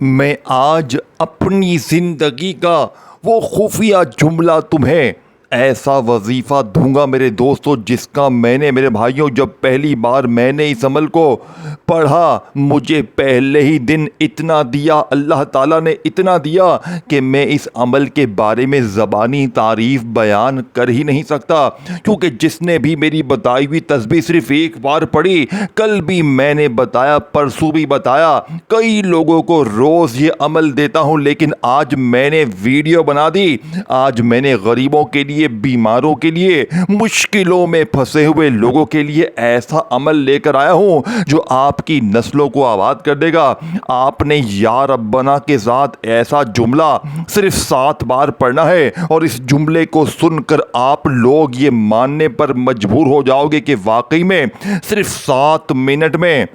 मैं आज अपनी ज़िंदगी का वो खुफिया जुमला तुम्हें ऐसा वजीफ़ा दूंगा मेरे दोस्तों, जिसका मैंने मेरे भाइयों जब पहली बार मैंने इस अमल को पढ़ा, मुझे पहले ही दिन इतना दिया, अल्लाह ताला ने इतना दिया कि मैं इस अमल के बारे में ज़बानी तारीफ़ बयान कर ही नहीं सकता। क्योंकि जिसने भी मेरी बताई हुई तस्बीह सिर्फ़ एक बार पढ़ी, कल भी मैंने बताया, परसों भी बताया, कई लोगों को रोज़ ये अमल देता हूँ, लेकिन आज मैंने वीडियो बना दी। आज मैंने गरीबों के लिए, बीमारों के लिए, मुश्किलों में फंसे हुए लोगों के लिए ऐसा अमल लेकर आया हूं जो आपकी नस्लों को आबाद कर देगा। आपने या रब्बना के साथ ऐसा जुमला सिर्फ 7 बार पढ़ना है और इस जुमले को सुनकर आप लोग ये मानने पर मजबूर हो जाओगे कि वाकई में सिर्फ 7 मिनट में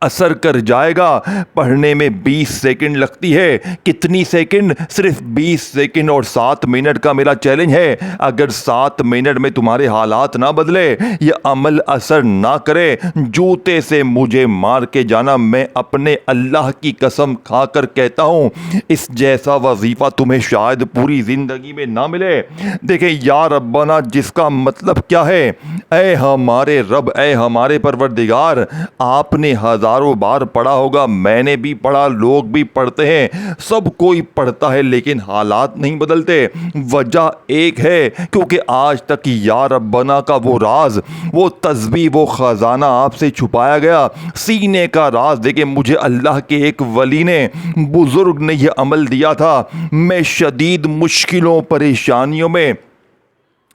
असर कर जाएगा। पढ़ने में 20 सेकंड लगती है। कितनी सेकंड? सिर्फ 20 सेकंड। और 7 मिनट का मेरा चैलेंज है, अगर 7 मिनट में तुम्हारे हालात ना बदले, ये अमल असर ना करे, जूते से मुझे मार के जाना। मैं अपने अल्लाह की कसम खाकर कहता हूँ, इस जैसा वजीफा तुम्हें शायद पूरी जिंदगी में ना मिले। देखें, या रब्बाना जिसका मतलब क्या है? ऐ हमारे रब, ऐ हमारे परवरदिगार। आपने हज़ारों बार पढ़ा होगा, मैंने भी पढ़ा, लोग भी पढ़ते हैं, सब कोई पढ़ता है, लेकिन हालात नहीं बदलते। वजह एक है, क्योंकि आज तक या रब्बना का वो राज, वो तस्बीह, वो खजाना आपसे छुपाया गया। सीने का राज देखे मुझे अल्लाह के एक वली ने, बुजुर्ग ने यह अमल दिया था। मैं शदीद मुश्किलों, परेशानियों में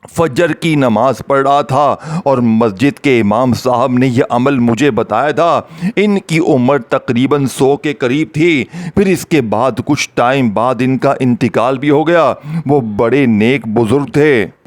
फजर की नमाज पढ़ रहा था और मस्जिद के इमाम साहब ने यह अमल मुझे बताया था। इनकी उम्र तकरीबन 100 के करीब थी। फिर इसके बाद कुछ टाइम बाद इनका इंतकाल भी हो गया। वो बड़े नेक बुजुर्ग थे।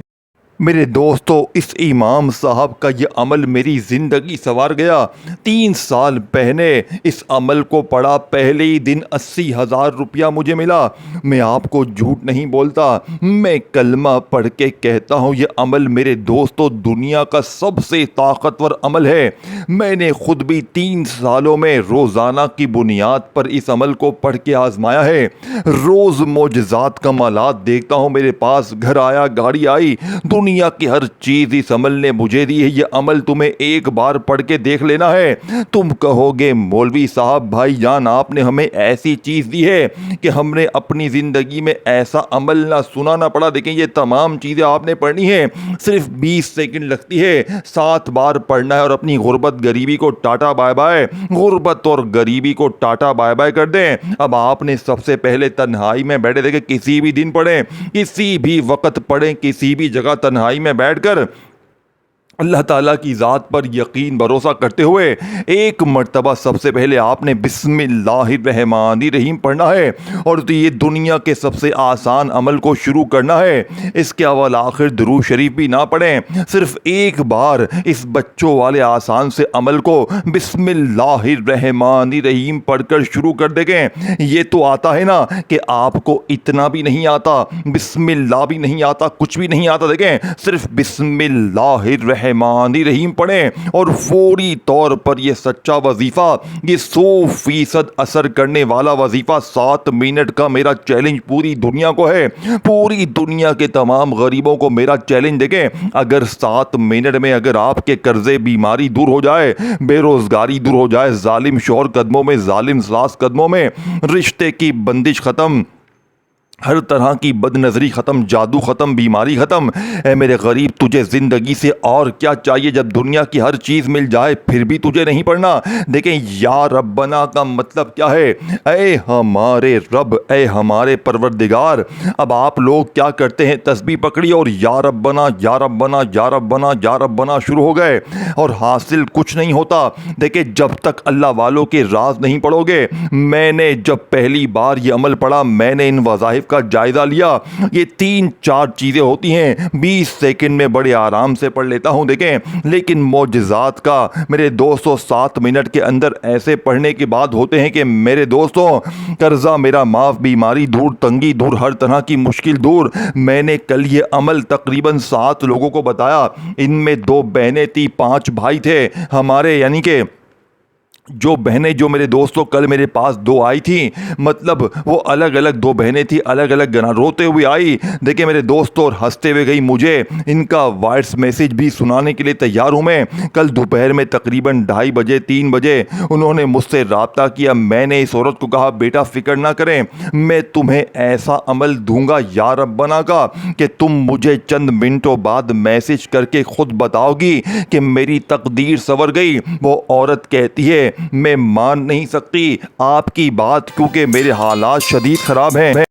मेरे दोस्तों, इस इमाम साहब का ये अमल मेरी ज़िंदगी संवार गया। 3 साल पहले इस अमल को पढ़ा, पहले ही दिन 80,000 रुपया मुझे मिला। मैं आपको झूठ नहीं बोलता, मैं कलमा पढ़ के कहता हूँ, ये अमल मेरे दोस्तों दुनिया का सबसे ताकतवर अमल है। मैंने खुद भी 3 सालों में रोज़ाना की बुनियाद पर इस अमल को पढ़ के आजमाया है। रोज़ मोजज़ात कमालात देखता हूँ मेरे पास। घर आया, गाड़ी आई, दुनिया की हर चीज इस अमल ने मुझे दी है। ये अमल तुम्हें एक बार पढ़ के देख लेना है। तुम कहोगे, मौलवी साहब, भाई जान, आपने हमें ऐसी चीज दी है कि हमने अपनी जिंदगी में ऐसा अमल ना सुना ना पढ़ा। देखें, ये तमाम चीजें आपने पढ़नी है, सिर्फ 20 सेकंड लगती है। 7 बार पढ़ना है और अपनी गुर्बत गरीबी को टाटा बाय बाय, गुर्बत और गरीबी को टाटा बाय बाय कर दें। अब आपने सबसे पहले तन्हाई में बैठे, देखें किसी भी दिन पढ़ें, किसी भी वक्त पढ़ें, किसी भी जगह तन्हाई में बैठकर अल्लाह ताला की ज़ात पर यकीन भरोसा करते हुए एक मर्तबा सबसे पहले आपने बिस्मिल्लाहिर्रहमानिर्रहीम पढ़ना है। और तो ये दुनिया के सबसे आसान अमल को शुरू करना है। इसके अव्वल आखिर दुरूद शरीफ भी ना पढ़ें, सिर्फ एक बार इस बच्चों वाले आसान से अमल को बिस्मिल्लाहिर्रहमानिर्रहीम पढ़कर शुरू कर देंगे। ये तो आता है ना कि आपको इतना भी नहीं आता, बिस्मिल्लाह भी नहीं आता, कुछ भी नहीं आता। देखें, सिर्फ बिस्मिल्लाहिर्रहमानिर्रहीम रहीम पढ़ें और फौरी तौर पर यह सच्चा वजीफा, ये 100% असर करने वाला वजीफा, 7 मिनट का मेरा चैलेंज पूरी दुनिया को है। पूरी दुनिया के तमाम गरीबों को मेरा चैलेंज। देखें, अगर 7 मिनट में अगर आपके कर्जे, बीमारी दूर हो जाए, बेरोजगारी दूर हो जाए, जालिम शौहर कदमों में, जालिम सास कदमों में, रिश्ते की बंदिश खत्म, हर तरह की बदनजरी ख़त्म, जादू ख़त्म, बीमारी ख़त्म। ऐ मेरे गरीब, तुझे ज़िंदगी से और क्या चाहिए? जब दुनिया की हर चीज़ मिल जाए फिर भी तुझे नहीं पढ़ना। देखें, या रब्बना का मतलब क्या है? ऐ हमारे रब, ऐ हमारे परवरदिगार। अब आप लोग क्या करते हैं? तस्बीह पकड़ी और या रब्बना, या रब्बना, या रब्बना, या रब्बना शुरू हो गए और हासिल कुछ नहीं होता। देखें, जब तक अल्लाह वालों के राज नहीं पढ़ोगे। मैंने जब पहली बार ये अमल पढ़ा, मैंने इन वज़ाइफ का जायजा लिया। ये 3-4 चीजें होती हैं, 20 सेकंड में बड़े आराम से पढ़ लेता हूं। देखें, लेकिन मौजज़ात का मेरे दोस्तों 7 मिनट के अंदर ऐसे पढ़ने के बाद होते हैं कि मेरे दोस्तों, कर्जा मेरा माफ, बीमारी दूर, तंगी दूर, हर तरह की मुश्किल दूर। मैंने कल ये अमल तकरीबन 7 लोगों को बताया। इनमें 2 बहनें थी, 5 भाई थे हमारे, यानी कि जो बहनें जो मेरे दोस्तों कल मेरे पास दो आई थी, मतलब वो अलग अलग दो बहनें थी, अलग अलग गाना रोते हुए आई। देखिए मेरे दोस्तों, और हंसते हुए गई। मुझे इनका वॉइस मैसेज भी सुनाने के लिए तैयार हूँ मैं। कल दोपहर में तकरीबन 2:30 3 बजे उन्होंने मुझसे राब्ता किया। मैंने इस औरत को कहा, बेटा फिक्र ना करें, मैं तुम्हें ऐसा अमल दूंगा या रब्बना का कि तुम मुझे चंद मिनटों बाद मैसेज करके खुद बताओगी कि मेरी तकदीर संवर गई। वो औरत कहती है, मैं मान नहीं सकती आपकी बात, क्योंकि मेरे हालात शदीद ख़राब हैं।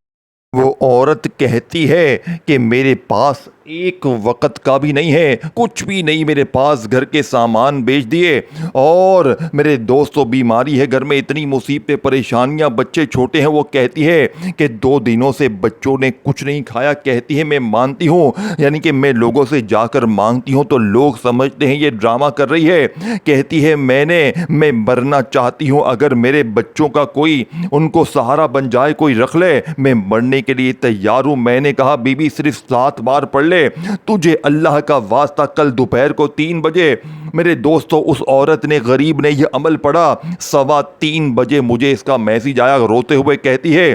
वो औरत कहती है कि मेरे पास एक वक्त का भी नहीं है, कुछ भी नहीं मेरे पास, घर के सामान बेच दिए। और मेरे दोस्तों, बीमारी है घर में, इतनी मुसीबतें परेशानियां, बच्चे छोटे हैं। वो कहती है कि 2 दिनों से बच्चों ने कुछ नहीं खाया। कहती है मैं मानती हूँ, यानी कि मैं लोगों से जाकर मांगती हूँ तो लोग समझते हैं ये ड्रामा कर रही है। कहती है मैं मरना चाहती हूँ, अगर मेरे बच्चों का कोई उनको सहारा बन जाए, कोई रख ले, मैं मरने के लिए तैयार हूँ। मैंने कहा, बीबी सिर्फ 7 बार पढ़ ले, तुझे अल्लाह का वास्ता कल दोपहर को 3 बजे। मेरे दोस्तों, उस औरत ने, गरीब ने यह अमल पढ़ा। 3:15 बजे मुझे इसका मैसेज आया। रोते हुए कहती है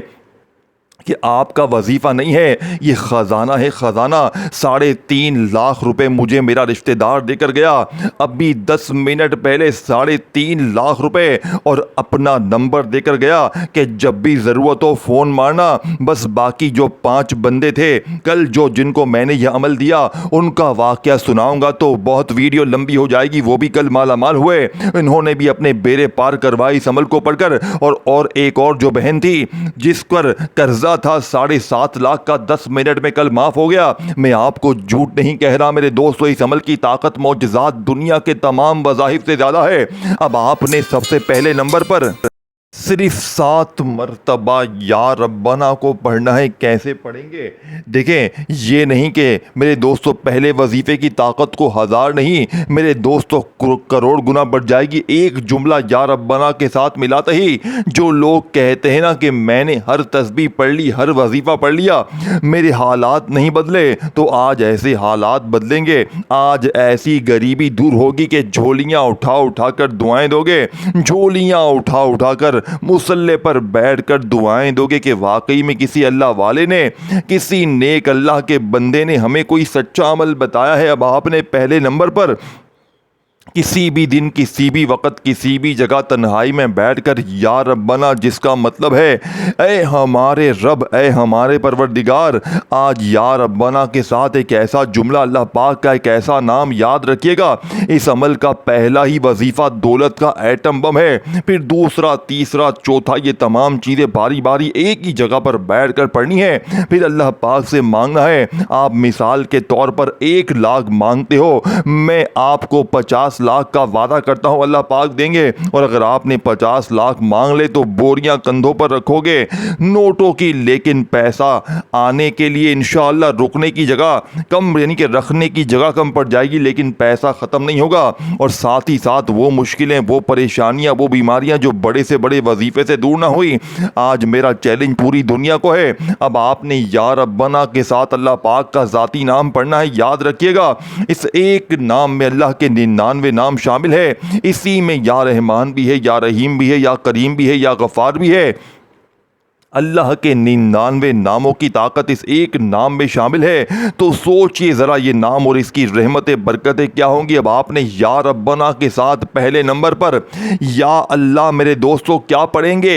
कि आपका वजीफ़ा नहीं है, ये ख़जाना है, ख़जाना। 3.5 लाख रुपए मुझे मेरा रिश्तेदार देकर गया, अभी 10 मिनट पहले 3.5 लाख रुपए, और अपना नंबर देकर गया कि जब भी ज़रूरत हो फ़ोन मारना। बस बाकी जो 5 बंदे थे कल जो जिनको मैंने यह अमल दिया, उनका वाक़या सुनाऊंगा तो बहुत वीडियो लंबी हो जाएगी। वो भी कल माला माल हुए, इन्होंने भी अपने बेड़े पार करवाई इस अमल को पढ़कर। और एक और जो बहन थी जिस पर कर्जा था 7.5 लाख का, 10 मिनट में कल माफ हो गया। मैं आपको झूठ नहीं कह रहा मेरे दोस्तों, इस अमल की ताकत मौजज़ात दुनिया के तमाम वज़ाहिफ से ज़्यादा है। अब आपने सबसे पहले नंबर पर सिर्फ 7 मरतबा या रब्बाना को पढ़ना है। कैसे पढ़ेंगे? देखें, ये नहीं कि मेरे दोस्तों पहले वजीफे की ताकत को 1000 नहीं, मेरे दोस्तों करोड़ गुना बढ़ जाएगी एक जुमला या रब्बाना के साथ मिलाते ही। जो लोग कहते हैं ना कि मैंने हर तस्बीह पढ़ ली, हर वजीफा पढ़ लिया, मेरे हालात नहीं बदले, तो आज ऐसे हालात बदलेंगे। आज ऐसी गरीबी दूर होगी कि झोलियाँ उठा उठा कर दुआएं दोगे, झोलियाँ उठा उठा कर मुसल्ले पर बैठकर दुआएं दोगे कि वाकई में किसी अल्लाह वाले ने, किसी नेक अल्लाह के बंदे ने हमें कोई सच्चा अमल बताया है। अब आपने पहले नंबर पर किसी भी दिन, किसी भी वक़्त, किसी भी जगह तन्हाई में बैठकर या रब्बना, जिसका मतलब है ऐ हमारे रब, ऐ हमारे परवरदिगार, आज या रब्बना के साथ एक ऐसा जुमला, अल्लाह पाक का एक ऐसा नाम याद रखिएगा। इस अमल का पहला ही वजीफ़ा दौलत का एटम बम है, फिर दूसरा, तीसरा, चौथा, ये तमाम चीज़ें बारी बारी एक ही जगह पर बैठ कर पढ़नी है, फिर अल्लाह पाक से मांगना है। आप मिसाल के तौर पर 1 लाख मांगते हो, मैं आपको 50 लाख का वादा करता हूं अल्लाह पाक देंगे। और अगर आपने 50 लाख मांग ले तो बोरियां कंधों पर रखोगे नोटों की, लेकिन पैसा आने के लिए इंशाअल्लाह रुकने की जगह कम, यानी कि रखने की जगह कम पड़ जाएगी, लेकिन पैसा ख़त्म नहीं होगा। और साथ ही साथ वो मुश्किलें, वो परेशानियां, वो बीमारियां जो बड़े से बड़े वजीफे से दूर ना हुई। आज मेरा चैलेंज पूरी दुनिया को है, अब आपने या रब्बना के साथ अल्लाह पाक का ज़ाती नाम पढ़ना है। याद रखिएगा, इस एक नाम में अल्लाह के 99 नाम शामिल है। इसी में या रहमान भी है, या रहीम भी है, या करीम भी है, या गफ़ार भी है। अल्लाह के 99 नामों की ताकत इस एक नाम में शामिल है। तो सोचिए ज़रा ये नाम और इसकी रहमतें, बरकतें क्या होंगी। अब आपने या रब्बना के साथ पहले नंबर पर या अल्लाह, मेरे दोस्तों क्या पढ़ेंगे?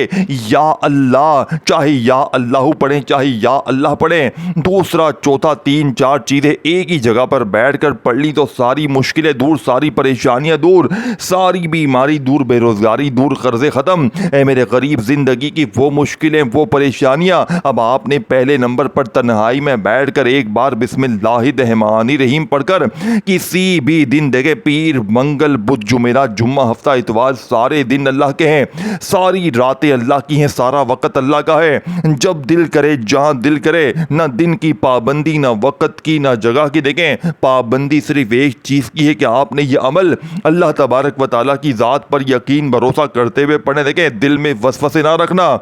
या अल्लाह, चाहे या अल्लाह पढ़ें, चाहे या अल्लाह पढ़ें, दूसरा, चौथा, 3 4 चीज़ें एक ही जगह पर बैठ कर पढ़ ली तो सारी मुश्किलें दूर, सारी परेशानियाँ दूर, सारी बीमारी दूर, बेरोज़गारी दूर, कर्ज़े ख़त्म। ऐ मेरे गरीब, ज़िंदगी की वो मुश्किलें, वो परेशानियां। अब आपने पहले नंबर पर तन्हाई में बैठकर एक बार बिस्मिल्लाहिर्रहमानिर्रहीम पढ़कर किसी भी दिन, देखे पीर, मंगल, बुध, जुमेरात, जुम्मा, हफ्ता, इतवार, सारे दिन अल्लाह के हैं, सारी रातें अल्लाह की हैं, सारा वक़्त अल्लाह का है। जब दिल करे, जहां दिल करे, ना दिन की पाबंदी, ना वक़्त की, ना जगह की। देखें, पाबंदी सिर्फ एक चीज़ की है कि आपने ये अमल अल्लाह तबारक व तआला की ज़ात पर यकीन भरोसा करते हुए पढ़े। देखें, दिल में वसवसे ना रखना,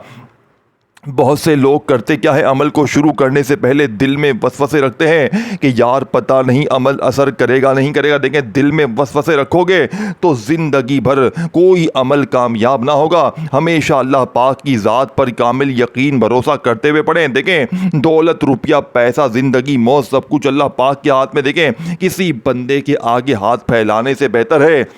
बहुत से लोग करते क्या है, अमल को शुरू करने से पहले दिल में वसवसे रखते हैं कि यार पता नहीं अमल असर करेगा नहीं करेगा। देखें, दिल में वसवसे रखोगे तो ज़िंदगी भर कोई अमल कामयाब ना होगा। हमेशा अल्लाह पाक की ज़ात पर कामिल यकीन भरोसा करते हुए पढ़ें। देखें, दौलत रुपया पैसा ज़िंदगी मौत सब कुछ अल्लाह पाक के हाथ में। देखें, किसी बंदे के आगे हाथ फैलाने से बेहतर है,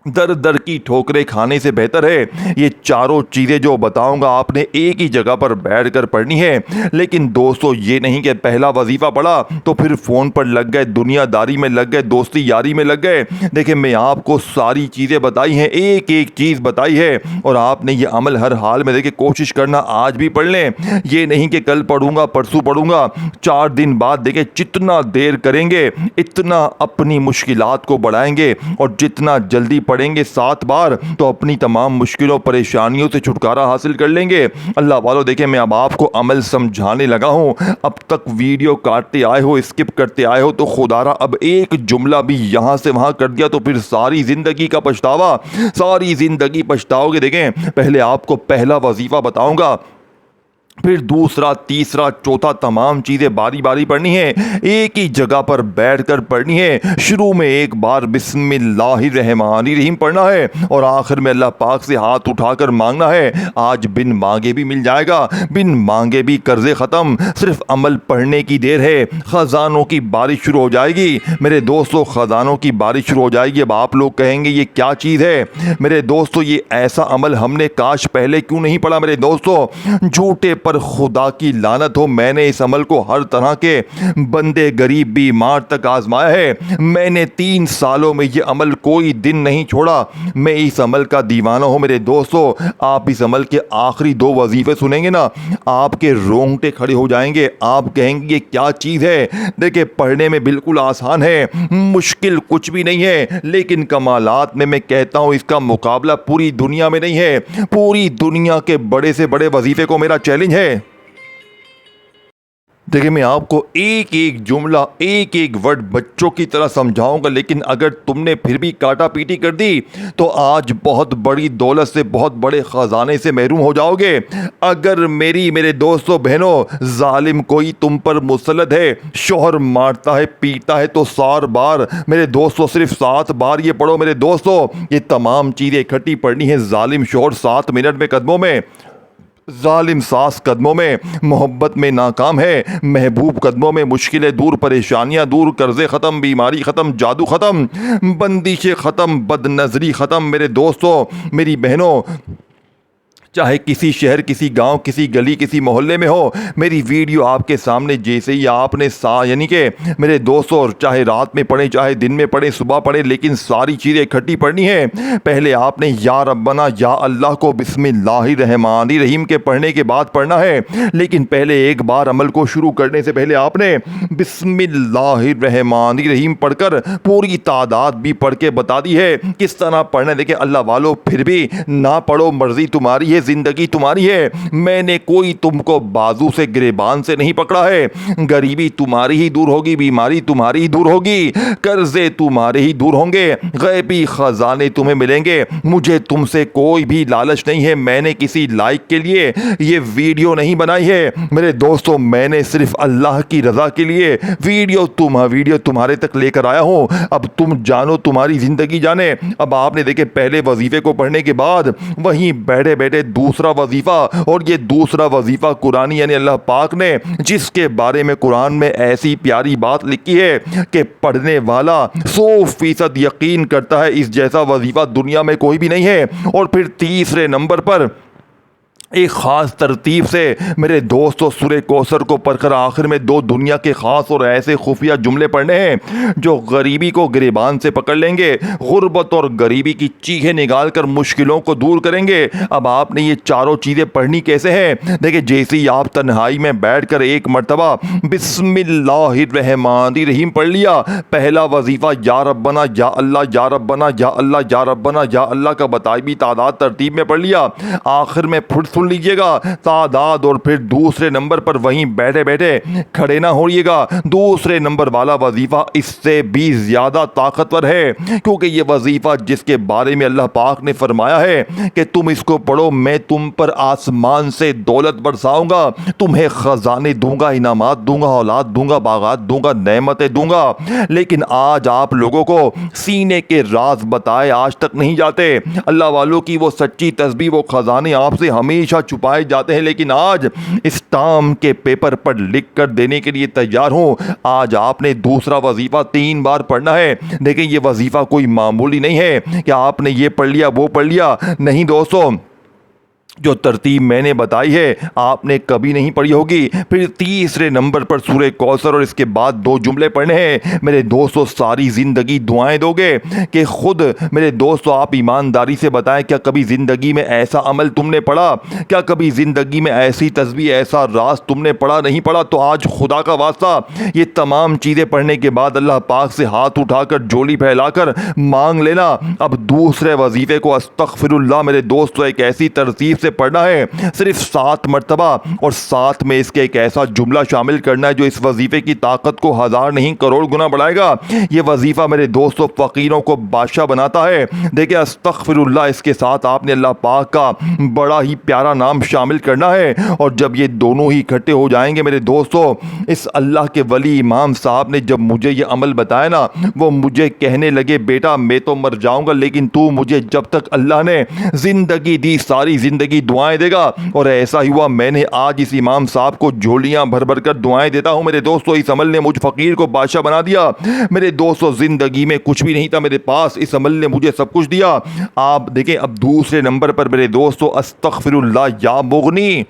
दर दर की ठोकरें खाने से बेहतर है। ये चारों चीज़ें जो बताऊंगा आपने एक ही जगह पर बैठ कर पढ़नी है। लेकिन दोस्तों, ये नहीं कि पहला वजीफ़ा पढ़ा तो फिर फ़ोन पर लग गए, दुनियादारी में लग गए, दोस्ती यारी में लग गए। देखिए, मैं आपको सारी चीज़ें बताई हैं, एक एक चीज़ बताई है, और आपने ये अमल हर हाल में देखिए कोशिश करना आज भी पढ़ लें। ये नहीं कि कल पढ़ूंगा परसों पढ़ूंगा, 4 दिन बाद देखिए जितना देर करेंगे इतना अपनी मुश्किलात को बढ़ाएंगे, और जितना जल्दी पढ़ेंगे 7 बार तो अपनी तमाम मुश्किलों परेशानियों से छुटकारा हासिल कर लेंगे। अल्लाह वालों, देखें, मैं अब आपको अमल समझाने लगा हूँ। अब तक वीडियो काटते आए हो, स्किप करते आए हो, तो खुदारा अब एक जुमला भी यहाँ से वहाँ कर दिया तो फिर सारी ज़िंदगी का पछतावा, सारी ज़िंदगी पछताओगे। देखें, पहले आपको पहला वजीफ़ा बताऊँगा, फिर दूसरा, तीसरा, चौथा, तमाम चीज़ें बारी बारी पढ़नी है, एक ही जगह पर बैठकर पढ़नी है। शुरू में एक बार बिस्मिल्लाहिर्रहमानिर्रहीम पढ़ना है और आखिर में अल्लाह पाक से हाथ उठाकर मांगना है। आज बिन मांगे भी मिल जाएगा, बिन मांगे भी कर्जे ख़त्म, सिर्फ अमल पढ़ने की देर है। ख़जानों की बारिश शुरू हो जाएगी मेरे दोस्तों, ख़जानों की बारिश शुरू हो जाएगी। अब आप लोग कहेंगे ये क्या चीज़ है मेरे दोस्तों, ये ऐसा अमल हमने काश पहले क्यों नहीं पढ़ा मेरे दोस्तों। झूठे पर खुदा की लानत हो, मैंने इस अमल को हर तरह के बंदे, गरीब, बीमार तक आजमाया है। मैंने 3 सालों में ये अमल कोई दिन नहीं छोड़ा। मैं इस अमल का दीवाना हूँ मेरे दोस्तों। आप इस अमल के आखिरी 2 वजीफे सुनेंगे ना, आपके रोंगटे खड़े हो जाएंगे। आप कहेंगे ये क्या चीज़ है। देखिए, पढ़ने में बिल्कुल आसान है, मुश्किल कुछ भी नहीं है, लेकिन कमालात में मैं कहता हूँ इसका मुकाबला पूरी दुनिया में नहीं है। पूरी दुनिया के बड़े से बड़े वजीफे को मेरा चैलेंज है। देखिए, मैं आपको एक एक जुमला, एक एक वर्ड बच्चों की तरह समझाऊंगा, लेकिन अगर तुमने फिर भी काटा पीटी कर दी तो आज बहुत बड़ी दौलत से, बहुत बड़े ख़जाने से महरूम हो जाओगे। अगर मेरे दोस्तों बहनों, जालिम कोई तुम पर मुसल्लत है, शोहर मारता है पीटता है तो 4 बार मेरे दोस्तों, सिर्फ 7 बार ये पढ़ो मेरे दोस्तों। ये तमाम चीज़ें इकट्ठी पढ़नी है। जालिम शोहर 7 मिनट में कदमों में, जालिम सास कदमों में, मोहब्बत में नाकाम है, महबूब कदमों में, मुश्किलें दूर, परेशानियां दूर, कर्जे ख़त्म, बीमारी ख़त्म, जादू ख़त्म, बंदिशें ख़त्म, बदनज़री ख़त्म मेरे दोस्तों, मेरी बहनों। चाहे किसी शहर, किसी गांव, किसी गली, किसी मोहल्ले में हो, मेरी वीडियो आपके सामने जैसे ही आपने यानी कि मेरे दोस्तों, चाहे रात में पढ़ें, चाहे दिन में पढ़ें, सुबह पढ़ें, लेकिन सारी चीज़ें इकट्ठी पढ़नी है। पहले आपने या रब्बना या अल्लाह को बिस्मिल्लाहिर्रहमानिर्रहीम के पढ़ने के बाद पढ़ना है। लेकिन पहले एक बार अमल को शुरू करने से पहले आपने बिस्मिल्लाहिर्रहमानिर्रहीम पढ़कर पूरी तादाद भी पढ़ के बता दी है किस तरह पढ़ना है। देखिए अल्लाह वालों, फिर भी ना पढ़ो, मर्जी तुम्हारी है, जिंदगी तुम्हारी है। मैंने कोई तुमको बाजू से, गिरेबान से नहीं पकड़ा है। गरीबी तुम्हारी ही दूर होगी, बीमारी तुम्हारी ही दूर होगी, कर्जे तुम्हारे ही दूर होंगे, गैबी खजाने तुम्हें मिलेंगे। मुझे तुमसे कोई भी लालच नहीं है। मैंने किसी लाइक के लिए ये वीडियो नहीं बनाई है मेरे दोस्तों। मैंने सिर्फ अल्लाह की रजा के लिए वीडियो तुम्हारे तक लेकर आया हूं। अब तुम जानो, तुम्हारी जिंदगी जाने। अब आपने देखे, पहले वजीफे को पढ़ने के बाद वहीं बैठे बैठे दूसरा वजीफा, और ये दूसरा वजीफा कुरानी यानी अल्लाह पाक ने जिसके बारे में कुरान में ऐसी प्यारी बात लिखी है कि पढ़ने वाला 100% यकीन करता है इस जैसा वजीफा दुनिया में कोई भी नहीं है। और फिर तीसरे नंबर पर एक ख़ास तरतीब से मेरे दोस्तों सूरह कौसर को पढ़कर आखिर में 2 दुनिया के ख़ास और ऐसे खुफिया जुमले पढ़ने हैं जो गरीबी को गिरेबान से पकड़ लेंगे, गुर्बत और गरीबी की चीखें निकाल कर मुश्किलों को दूर करेंगे। अब आपने ये चारों चीज़ें पढ़नी कैसे हैं? देखिए, जैसे ही आप तन्हाई में बैठकर एक मरतबा बिस्मिल्लाहिर्रहमानिर्रहीम पढ़ लिया, पहला वजीफ़ा या रब्बना या अल्लाह, या रब्बना या अल्लाह, या रब्बना या अल्लाह का बताई भी तादाद तरतीब में पढ़ लिया, आखिर में फिर सुन लीजिएगा तादाद, और फिर दूसरे नंबर पर वहीं बैठे बैठे खड़े ना होइएगा। दूसरे नंबर वाला वजीफा इससे भी ज्यादा ताकतवर है, क्योंकि ये वजीफा जिसके बारे में अल्लाह पाक ने फरमाया है कि तुम इसको पढ़ो, मैं तुम पर आसमान से दौलत बरसाऊंगा, तुम्हें खजाने दूंगा, इनामात दूंगा, औलाद दूंगा, बागात दूंगा, नेमतें दूंगा। लेकिन आज आप लोगों को सीने के राज बताए आज तक नहीं जाते। अल्लाह वालों की वो सच्ची तस्बीह, वो खजाने आपसे हमेशा छुपाए जाते हैं, लेकिन आज स्टाम्प के पेपर पर लिख कर देने के लिए तैयार हूं। आज आपने दूसरा वजीफा 3 बार पढ़ना है। देखिए ये वजीफा कोई मामूली नहीं है कि आपने ये पढ़ लिया वो पढ़ लिया, नहीं दोस्तों। जो तरतीब मैंने बताई है आपने कभी नहीं पढ़ी होगी। फिर तीसरे नंबर पर सूरह कौसर, और इसके बाद 2 जुमले पढ़ने हैं। मेरे दोस्तों सारी ज़िंदगी दुआएं दोगे कि खुद मेरे दोस्तों आप ईमानदारी से बताएं, क्या कभी ज़िंदगी में ऐसा अमल तुमने पढ़ा? क्या कभी ज़िंदगी में ऐसी तस्बीह, ऐसा राज तुमने पढ़ा? नहीं पढ़ा तो आज खुदा का वास्ता ये तमाम चीज़ें पढ़ने के बाद अल्लाह पाक से हाथ उठाकर झोली फैलाकर मांग लेना। अब दूसरे वजीफे को अस्तगफिरुल्लाह मेरे दोस्तों एक ऐसी तरतीब से पढ़ना है, सिर्फ 7 मरतबा, और साथ में इसके एक ऐसा जुमला शामिल करना है जो इस वजीफे की ताकत को 1000 नहीं करोड़ गुना बढ़ाएगा। ये वजीफा मेरे दोस्तों फकीरों को बादशाह बनाता है। देखिए अस्तगफिरुल्लाह, इसके साथ आपने अल्लाह पाक का बड़ा ही प्यारा नाम शामिल करना है, और जब ये दोनों ही इकट्ठे हो जाएंगे मेरे दोस्तों, इस अल्लाह के वली इमाम साहब ने जब मुझे ये अमल बताया ना, वो मुझे कहने लगे बेटा मैं तो मर जाऊंगा, लेकिन तू मुझे जब तक अल्लाह ने जिंदगी दी सारी जिंदगी दुआएं देगा। और ऐसा ही हुआ, मैंने आज इस इमाम साहब को झोलियां भर भर कर दुआएं देता हूं मेरे दोस्तों। इस अमल ने मुझ फकीर को बादशाह बना दिया मेरे दोस्तों। जिंदगी में कुछ भी नहीं था मेरे पास, इस अमल ने मुझे सब कुछ दिया। आप देखें अब दूसरे नंबर पर मेरे दोस्तों अस्तगफिरुल्लाह या मुगनी,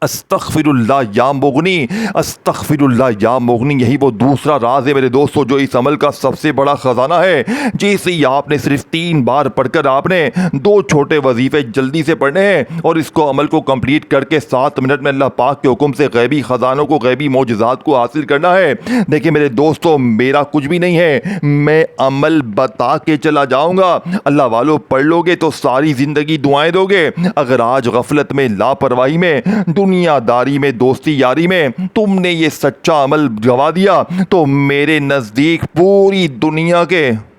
अस्तगफिरुल्लाह या मुगनी, अस्तगफिरुल्लाह या मुगनी, यही वो दूसरा राज है मेरे दोस्तों जो इस अमल का सबसे बड़ा खजाना है। जैसे ही आपने सिर्फ 3 बार पढ़कर आपने 2 छोटे वजीफे जल्दी से पढ़ने हैं, और इसको अमल को कंप्लीट करके 7 मिनट में अल्लाह पाक के हुक्म से गैबी खजानों को, गैबी मौजज़ात को हासिल करना है। देखिए मेरे दोस्तों मेरा कुछ भी नहीं है, मैं अमल बता के चला जाऊंगा। अल्लाह वालों पढ़ लोगे तो सारी जिंदगी दुआएं दोगे। अगर आज गफलत में, लापरवाही में, दुनियादारी में, दोस्ती यारी में तुमने ये सच्चा अमल गवा दिया तो मेरे नजदीक पूरी दुनिया के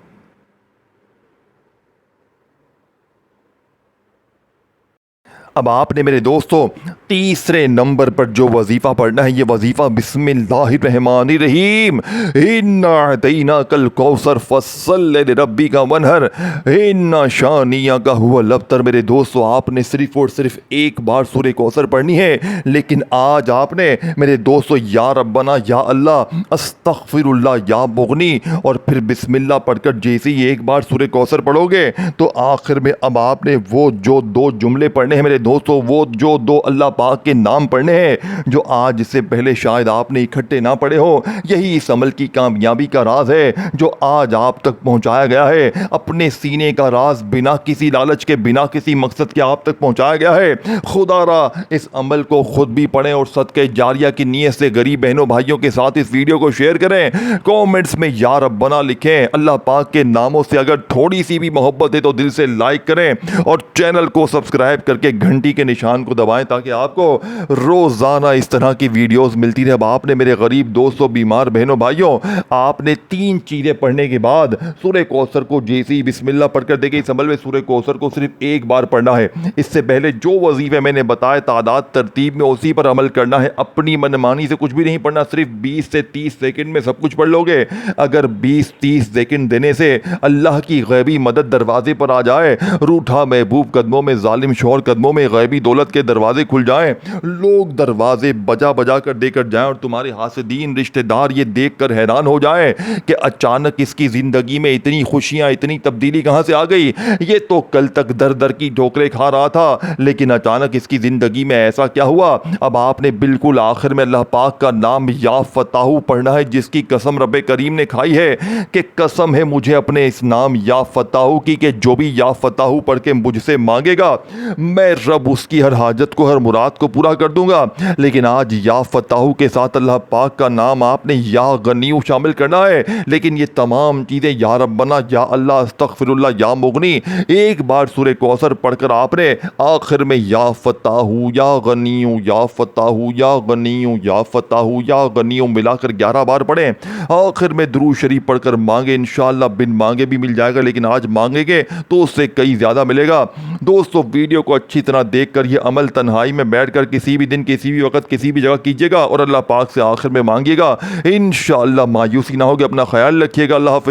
अब आपने मेरे दोस्तों तीसरे नंबर पर जो वजीफा पढ़ना है, ये वजीफा बिस्मिल्लाहिर्रहमानिर्रहीम, इन्ना अतैनाकल कौसर फस्सल लिरब्बिका वनहर, इन्ना शानियाका हुवल अब्तर। मेरे दोस्तों आपने सिर्फ और सिर्फ 1 बार सूरह कौसर पढ़नी है, लेकिन आज आपने मेरे दोस्तों या रब्बना, या अल्लाह, अस्तगफिरुल्लाह या मुगनी, और फिर बिस्मिल्लाह पढ़कर जैसे ही 1 बार सूरह कौसर पढ़ोगे तो आखिर में अब आपने वो जो 2 जुमले पढ़ने हैं मेरे दोस्तों, वो जो 2 अल्लाह पाक के नाम पढ़ने हैं जो आज से पहले शायद आपने इकट्ठे ना पढ़े हो। यही इस अमल की कामयाबी का राज है जो आज आप तक पहुंचाया गया है। अपने सीने का राज बिना किसी लालच के, बिना किसी मकसद के आप तक पहुंचाया गया है। खुदारा इस अमल को खुद भी पढ़ें और सदके जारिया की नीयत से गरीब बहनों भाइयों के साथ इस वीडियो को शेयर करें। कमेंट्स में या रब्बना लिखें। अल्लाह पाक के नामों से अगर थोड़ी सी भी मोहब्बत है तो दिल से लाइक करें और चैनल को सब्सक्राइब करके घंटी के निशान को दबाएं ताकि आपको रोजाना इस तरह की वीडियोस मिलती रहे। अब आपने मेरे गरीब दोस्तों, बीमार बहनों भाइयों, आपने 3 चीजें पढ़ने के बाद सूरह कौसर को जैसे ही बिस्मिल्लाह पढ़कर देखिए, इस अमल में सूरह कौसर को सिर्फ 1 बार पढ़ना है। इससे पहले जो वजीफे मैंने बताए तादाद तरतीब में उसी पर अमल करना है। अपनी मनमानी से कुछ भी नहीं पढ़ना। सिर्फ 20 से 30 सेकंड में सब कुछ पढ़ लोगे। अगर 20-30 सेकंड देने से अल्लाह की गैबी मदद दरवाजे पर आ जाए, रूठा महबूब कदमों में, जालिम शौहर कदमों में गैबी दौलत के दरवाजे खुल जाएं, लोग दरवाजे बजा बजा कर देकर जाएं और तुम्हारे हासिदीन रिश्तेदार ये देखकर हैरान हो जाएं कि अचानक इसकी जिंदगी में इतनी खुशियां, इतनी तब्दीली कहां से आ गई। ये तो कल तक दर दर की ठोकरें खा रहा था, लेकिन अचानक इसकी जिंदगी में ऐसा क्या हुआ। अब आपने बिल्कुल आखिर में अल्लाह पाक का नाम या फताहू पढ़ना है, जिसकी कसम रब्बे करीम ने खाई है कि कसम है मुझे अपने इस नाम या फताहू की कि जो भी या फताहू पढ़ के मुझसे मांगेगा मैं रब उसकी हर हाजत को, हर मुराद मुराद को पूरा कर दूंगा। लेकिन आज या फताहू के साथ अल्लाह पाक का नाम आपने या गनीयू शामिल करना है। लेकिन ये तमाम चीज़ें या रब्बना, या अल्लाह, अस्तगफिरुल्लाह, या मुगनी, एक बार सूरह कौसर पढ़कर आपने आखिर में या फताहू या गनीयू, या फताहू या गनीयू, या फताहू या गनीयू मिलाकर 11 बार पढ़ें। आखिर में दुरूद शरीफ पढ़कर मांगे, इंशाअल्लाह बिन मांगे भी मिल जाएगा, लेकिन आज मांगेंगे तो उससे कई ज़्यादा मिलेगा। दोस्तों, वीडियो को अच्छी तरह देखकर ये अमल तन्हाई में बैठकर किसी भी दिन, किसी भी वक्त, किसी भी जगह कीजिएगा और अल्लाह पाक से आखिर में मांगिएगा। इंशाअल्लाह मायूसी ना होगी। अपना ख्याल रखिएगा। अल्लाह हाफ़िज़।